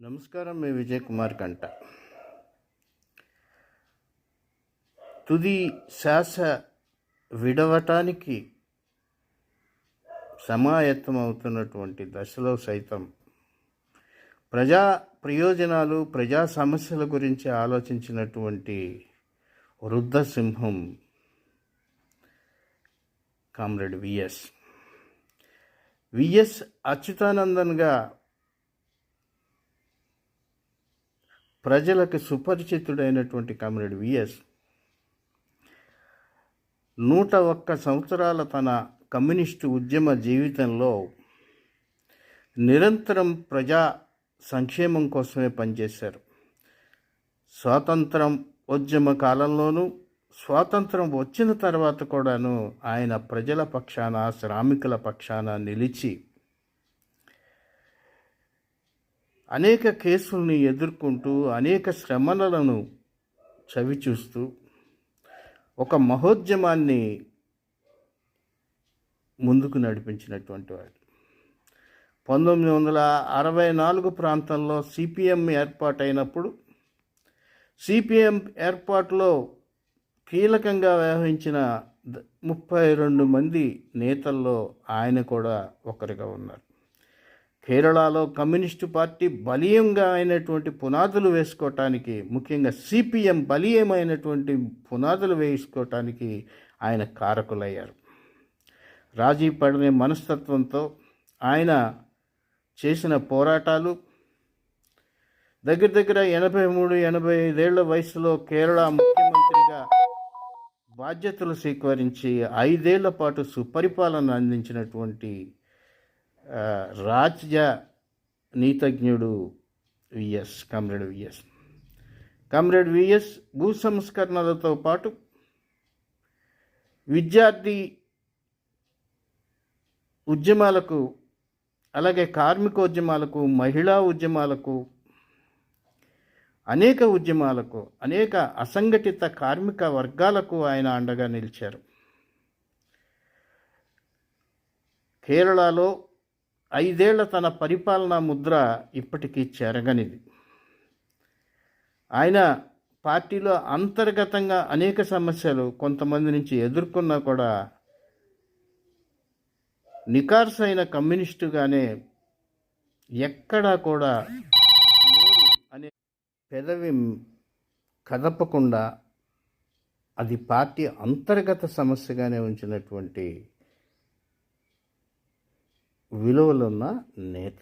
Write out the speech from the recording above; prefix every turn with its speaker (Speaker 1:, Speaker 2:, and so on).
Speaker 1: నమస్కారం. మీ విజయ్ కుమార్ కంట. తుది శ్వాస విడవటానికి సమాయత్తమవుతున్నటువంటి దశలో సైతం ప్రజా ప్రయోజనాలు, ప్రజా సమస్యల గురించి ఆలోచించినటువంటి వృద్ధ సింహం కామ్రేడ్ విఎస్ అచ్యుతానందన్గా ప్రజలకు సుపరిచితుడైనటువంటి కామ్రేడ్ విఎస్ 101 సంవత్సరాల తన కమ్యూనిస్టు ఉద్యమ జీవితంలో నిరంతరం ప్రజా సంక్షేమం కోసమే పనిచేశారు. స్వాతంత్రం ఉద్యమ కాలంలోనూ, స్వాతంత్రం వచ్చిన తర్వాత కూడాను ఆయన ప్రజల పక్షాన, శ్రామికుల పక్షాన నిలిచి అనేక కేసుల్ని ఎదుర్కొంటూ, అనేక శ్రమలను చవిచూస్తూ ఒక మహోద్యమాన్ని ముందుకు నడిపించినటువంటి వాడు. 1964 ప్రాంతంలో సిపిఎం ఏర్పాటైనప్పుడు సిపిఎం ఏర్పాటులో కీలకంగా వ్యవహరించిన 32 మంది నేతల్లో ఆయన కూడా ఒకరిగా ఉన్నారు. కేరళలో కమ్యూనిస్టు పార్టీ బలీయంగా అయినటువంటి పునాదులు వేసుకోవటానికి, ముఖ్యంగా సిపిఎం బలీయమైనటువంటి పునాదులు వేసుకోవటానికి ఆయన కారకులయ్యారు. రాజీ పడని మనస్తత్వంతో ఆయన చేసిన పోరాటాలు దగ్గర 83-85 ఏళ్ల వయసులో కేరళ ముఖ్యమంత్రిగా బాధ్యతలు స్వీకరించి 5 ఏళ్ల పాటు సుపరిపాలన అందించినటువంటి రాజ్య నీతజ్ఞుడు కామ్రేడ్ విఎస్ భూ సంస్కరణలతో పాటు విద్యార్థి ఉద్యమాలకు, అలాగే కార్మికోద్యమాలకు, మహిళా ఉద్యమాలకు, అనేక అసంఘటిత కార్మిక వర్గాలకు ఆయన అండగా నిలిచారు. కేరళలో 5 ఏళ్ల తన పరిపాలనా ముద్ర ఇప్పటికీ చెరగనిది. ఆయన పార్టీలో అంతర్గతంగా అనేక సమస్యలు కొంతమంది నుంచి ఎదుర్కొన్నా కూడా నికార్సైన కమ్యూనిస్టుగానే ఎక్కడా కూడా నోరు అనే పెదవి కదపకుండా అది పార్టీ అంతర్గత సమస్యగానే ఉంచినటువంటి విలువలున్న నేత.